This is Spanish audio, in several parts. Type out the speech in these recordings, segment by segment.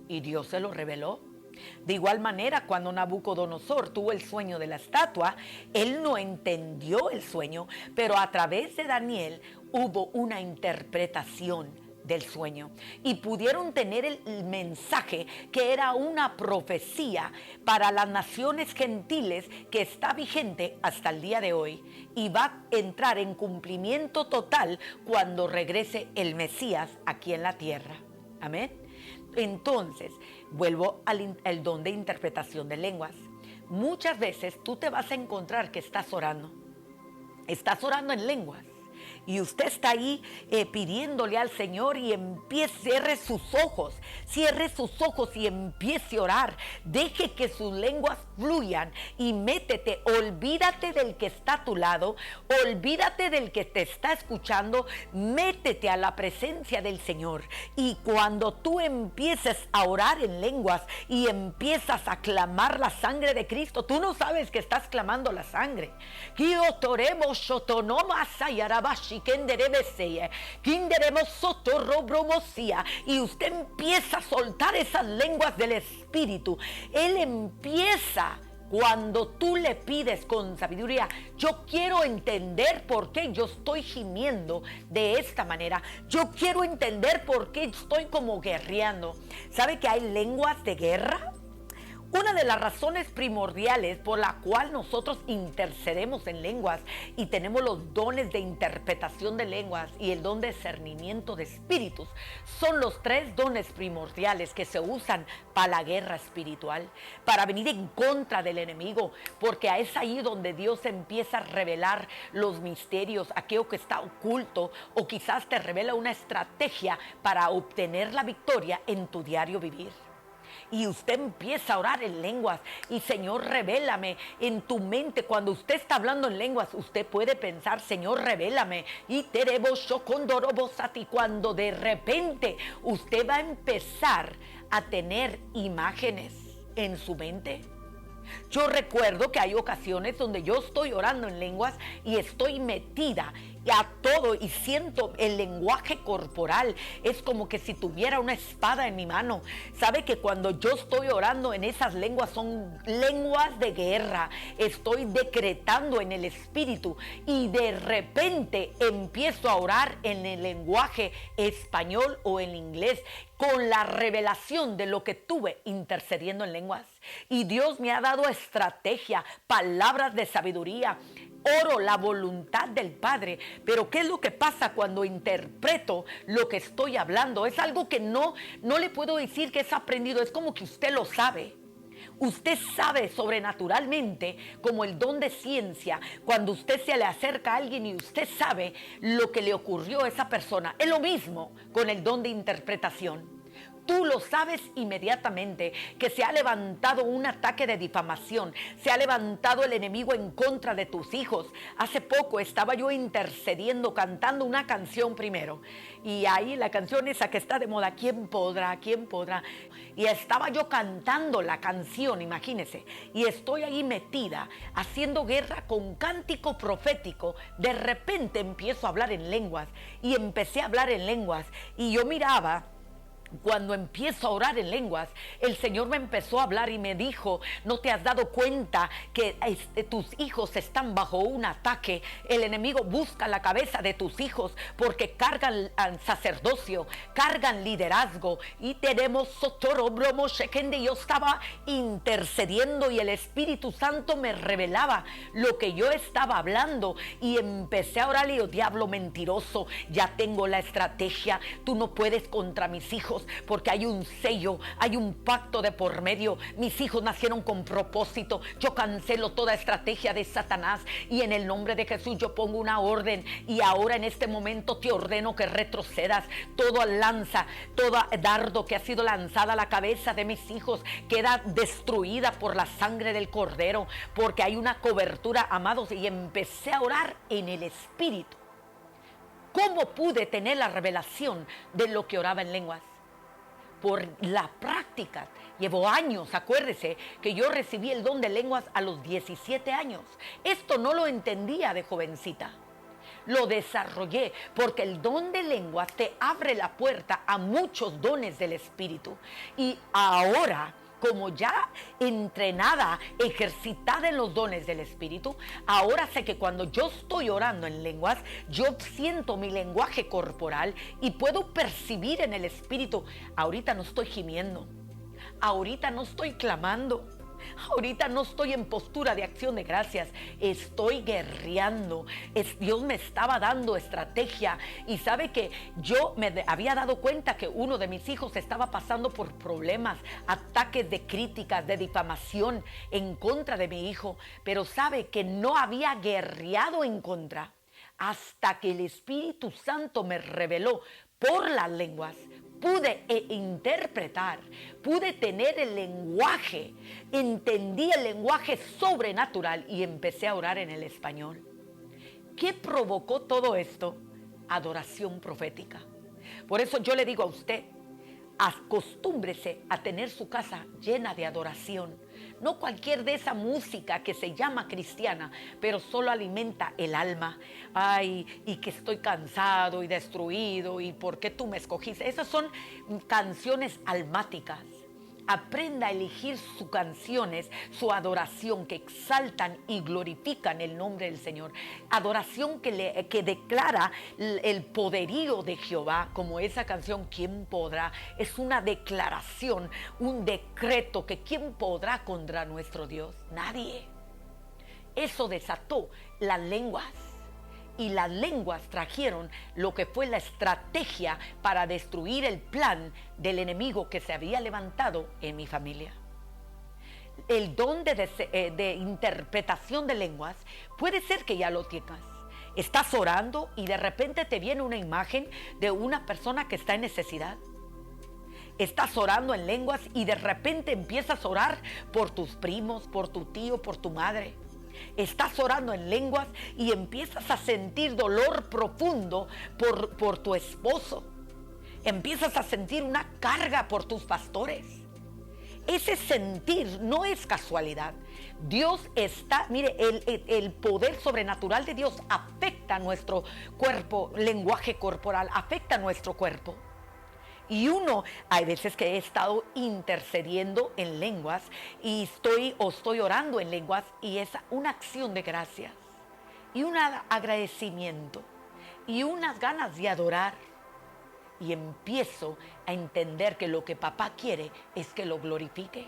y Dios se lo reveló. De igual manera, cuando Nabucodonosor tuvo el sueño de la estatua, él no entendió el sueño, pero a través de Daniel hubo una interpretación del sueño y pudieron tener el mensaje que era una profecía para las naciones gentiles que está vigente hasta el día de hoy y va a entrar en cumplimiento total cuando regrese el Mesías aquí en la tierra. Amén. Entonces, vuelvo al don de interpretación de lenguas. Muchas veces tú te vas a encontrar que estás orando en lenguas. Y usted está ahí pidiéndole al Señor y cierre sus ojos y empiece a orar. Deje que sus lenguas fluyan y métete, olvídate del que está a tu lado, olvídate del que te está escuchando, métete a la presencia del Señor. Y cuando tú empieces a orar en lenguas y empiezas a clamar la sangre de Cristo, tú no sabes que estás clamando la sangre. Y usted empieza a soltar esas lenguas del Espíritu. Él empieza, cuando tú le pides con sabiduría, yo quiero entender por qué yo estoy gimiendo de esta manera. Yo quiero entender por qué estoy como guerreando. ¿Sabe que hay lenguas de guerra? Una de las razones primordiales por la cual nosotros intercedemos en lenguas y tenemos los dones de interpretación de lenguas y el don de discernimiento de espíritus son los 3 dones primordiales que se usan para la guerra espiritual, para venir en contra del enemigo, porque es ahí donde Dios empieza a revelar los misterios, aquello que está oculto, o quizás te revela una estrategia para obtener la victoria en tu diario vivir. Y usted empieza a orar en lenguas y Señor, revélame en tu mente. Cuando usted está hablando en lenguas, usted puede pensar, Señor, revélame. Y cuando de repente usted va a empezar a tener imágenes en su mente. Yo recuerdo que hay ocasiones donde yo estoy orando en lenguas y estoy metida a todo y siento el lenguaje corporal. Es como que si tuviera una espada en mi mano. Sabe que cuando yo estoy orando en esas lenguas son lenguas de guerra. Estoy decretando en el espíritu y de repente empiezo a orar en el lenguaje español o en inglés con la revelación de lo que tuve intercediendo en lenguas. Y Dios me ha dado estrategia, palabras de sabiduría. Oro la voluntad del Padre, pero ¿qué es lo que pasa cuando interpreto lo que estoy hablando? Es algo que no le puedo decir que es aprendido, es como que usted lo sabe. Usted sabe sobrenaturalmente, como el don de ciencia, cuando usted se le acerca a alguien y usted sabe lo que le ocurrió a esa persona. Es lo mismo con el don de interpretación. Tú lo sabes inmediatamente que se ha levantado un ataque de difamación, se ha levantado el enemigo en contra de tus hijos. Hace poco estaba yo intercediendo, cantando una canción primero, y ahí la canción esa que está de moda, ¿quién podrá? ¿Quién podrá? Y estaba yo cantando la canción, imagínese, y estoy ahí metida, haciendo guerra con cántico profético. De repente empiezo a hablar en lenguas, y empecé a hablar en lenguas, y yo miraba. Cuando empiezo a orar en lenguas, el Señor me empezó a hablar y me dijo, ¿no te has dado cuenta que tus hijos están bajo un ataque? El enemigo busca la cabeza de tus hijos porque cargan sacerdocio, cargan liderazgo. Y tenemos sotoro, bromo, shekende. Yo estaba intercediendo y el Espíritu Santo me revelaba lo que yo estaba hablando. Y empecé a orar y yo, diablo mentiroso, ya tengo la estrategia, tú no puedes contra mis hijos, porque hay un sello, hay un pacto de por medio. Mis hijos nacieron con propósito. Yo cancelo toda estrategia de Satanás y en el nombre de Jesús yo pongo una orden y ahora en este momento te ordeno que retrocedas. Toda lanza, todo dardo que ha sido lanzada a la cabeza de mis hijos queda destruida por la sangre del Cordero, porque hay una cobertura, amados. Y empecé a orar en el Espíritu. ¿Cómo pude tener la revelación de lo que oraba en lenguas? Por la práctica. Llevo años, acuérdese que yo recibí el don de lenguas a los 17 años. Esto no lo entendía de jovencita. lo desarrollé, porque el don de lenguas te abre la puerta a muchos dones del Espíritu. Y ahora, como ya entrenada, ejercitada en los dones del Espíritu, ahora sé que cuando yo estoy orando en lenguas, yo siento mi lenguaje corporal y puedo percibir en el Espíritu: ahorita no estoy gimiendo, ahorita no estoy clamando, ahorita no estoy en postura de acción de gracias, estoy guerreando. Dios me estaba dando estrategia. Y sabe que yo me había dado cuenta que uno de mis hijos estaba pasando por problemas, ataques de críticas, de difamación en contra de mi hijo, pero sabe que no había guerreado en contra hasta que el Espíritu Santo me reveló por las lenguas. Pude interpretar, pude tener el lenguaje, entendí el lenguaje sobrenatural y empecé a orar en el español. ¿Qué provocó todo esto? Adoración profética. Por eso yo le digo a usted, acostúmbrese a tener su casa llena de adoración. No cualquier de esa música que se llama cristiana, pero solo alimenta el alma. Ay, y que estoy cansado y destruido, y ¿por qué tú me escogiste? Esas son canciones almáticas. Aprenda a elegir sus canciones, su adoración, que exaltan y glorifican el nombre del Señor. Adoración que declara el poderío de Jehová, como esa canción, ¿quién podrá? Es una declaración, un decreto, que ¿quién podrá contra nuestro Dios? Nadie. Eso desató las lenguas. Y las lenguas trajeron lo que fue la estrategia para destruir el plan del enemigo que se había levantado en mi familia. El don de interpretación de lenguas puede ser que ya lo tengas. Estás orando y de repente te viene una imagen de una persona que está en necesidad. Estás orando en lenguas y de repente empiezas a orar por tus primos, por tu tío, por tu madre. Estás orando en lenguas y empiezas a sentir dolor profundo por tu esposo. Empiezas a sentir una carga por tus pastores. Ese sentir no es casualidad. Dios está, mire, el poder sobrenatural de Dios afecta a nuestro cuerpo, lenguaje corporal, afecta a nuestro cuerpo. Y hay veces que he estado intercediendo en lenguas y estoy orando en lenguas, y es una acción de gracias y un agradecimiento y unas ganas de adorar. Y empiezo a entender que lo que papá quiere es que lo glorifique.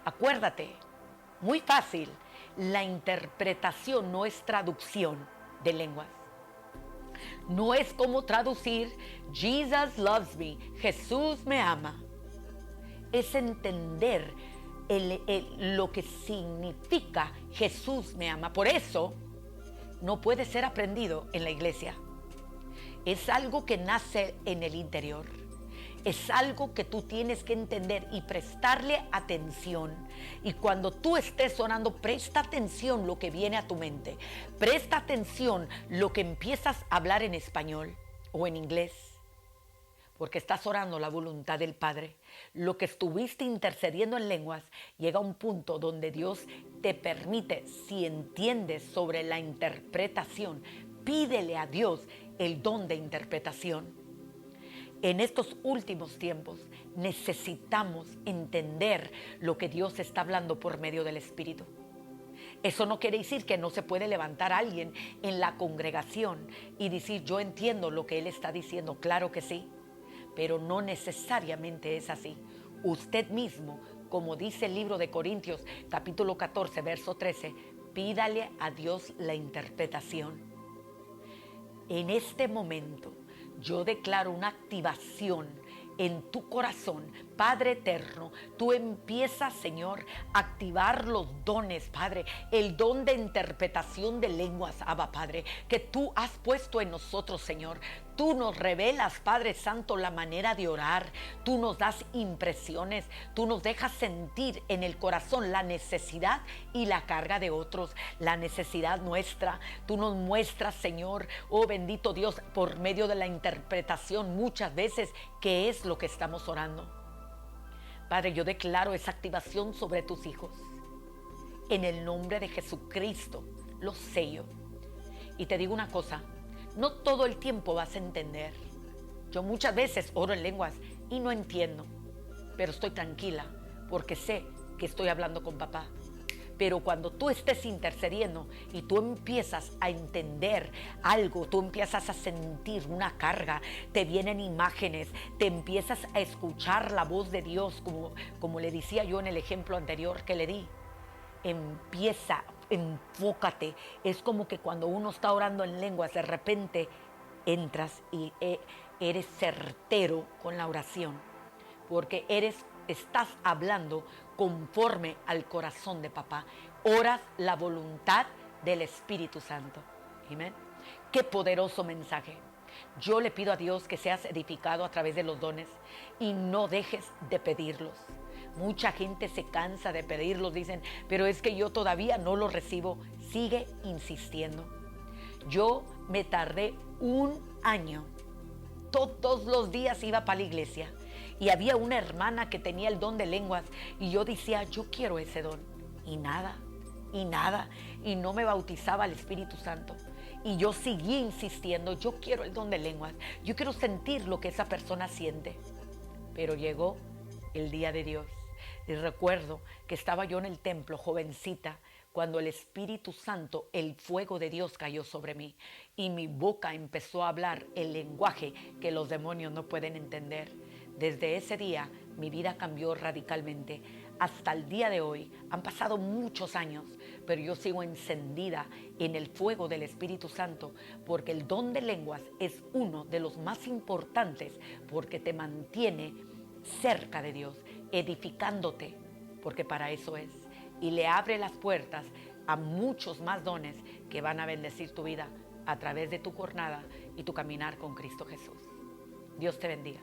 Acuérdate, muy fácil, la interpretación no es traducción de lenguas. No es como traducir Jesus loves me, Jesús me ama. Es entender lo que significa Jesús me ama. Por eso no puede ser aprendido en la iglesia. Es algo que nace en el interior. Es algo que tú tienes que entender y prestarle atención. Y cuando tú estés orando, presta atención lo que viene a tu mente. Presta atención lo que empiezas a hablar en español o en inglés. Porque estás orando la voluntad del Padre. Lo que estuviste intercediendo en lenguas llega a un punto donde Dios te permite, si entiendes sobre la interpretación, pídele a Dios el don de interpretación. En estos últimos tiempos necesitamos entender lo que Dios está hablando por medio del Espíritu. Eso no quiere decir que no se puede levantar alguien en la congregación y decir, yo entiendo lo que Él está diciendo. Claro que sí, pero no necesariamente es así. Usted mismo, como dice el libro de Corintios, capítulo 14, verso 13, pídale a Dios la interpretación. En este momento, yo declaro una activación en tu corazón. Padre eterno, tú empiezas, Señor, a activar los dones, Padre, el don de interpretación de lenguas, Abba, Padre, que tú has puesto en nosotros, Señor. Tú nos revelas, Padre Santo, la manera de orar. Tú nos das impresiones. Tú nos dejas sentir en el corazón la necesidad y la carga de otros, la necesidad nuestra. Tú nos muestras, Señor, oh bendito Dios, por medio de la interpretación muchas veces qué es lo que estamos orando. Padre, yo declaro esa activación sobre tus hijos. En el nombre de Jesucristo, los sello. Y te digo una cosa, no todo el tiempo vas a entender. Yo muchas veces oro en lenguas y no entiendo, pero estoy tranquila porque sé que estoy hablando con papá. Pero cuando tú estés intercediendo y tú empiezas a entender algo, tú empiezas a sentir una carga, te vienen imágenes, te empiezas a escuchar la voz de Dios, como le decía yo en el ejemplo anterior que le di. Empieza, enfócate. Es como que cuando uno está orando en lenguas, de repente entras y eres certero con la oración, porque estás hablando conforme al corazón de papá. Oras la voluntad del Espíritu Santo. Amén. Qué poderoso mensaje. Yo le pido a Dios que seas edificado a través de los dones y no dejes de pedirlos. Mucha gente se cansa de pedirlos, dicen, pero es que yo todavía no los recibo. Sigue insistiendo. Yo me tardé 1 año. Todos los días iba para la iglesia y había una hermana que tenía el don de lenguas y yo decía, yo quiero ese don. Y nada, y no me bautizaba el Espíritu Santo. Y yo seguí insistiendo, yo quiero el don de lenguas, yo quiero sentir lo que esa persona siente. Pero llegó el día de Dios y recuerdo que estaba yo en el templo, jovencita, cuando el Espíritu Santo, el fuego de Dios cayó sobre mí y mi boca empezó a hablar el lenguaje que los demonios no pueden entender. Desde ese día mi vida cambió radicalmente. Hasta el día de hoy han pasado muchos años, pero yo sigo encendida en el fuego del Espíritu Santo porque el don de lenguas es uno de los más importantes porque te mantiene cerca de Dios, edificándote, porque para eso es. Y le abre las puertas a muchos más dones que van a bendecir tu vida a través de tu jornada y tu caminar con Cristo Jesús. Dios te bendiga.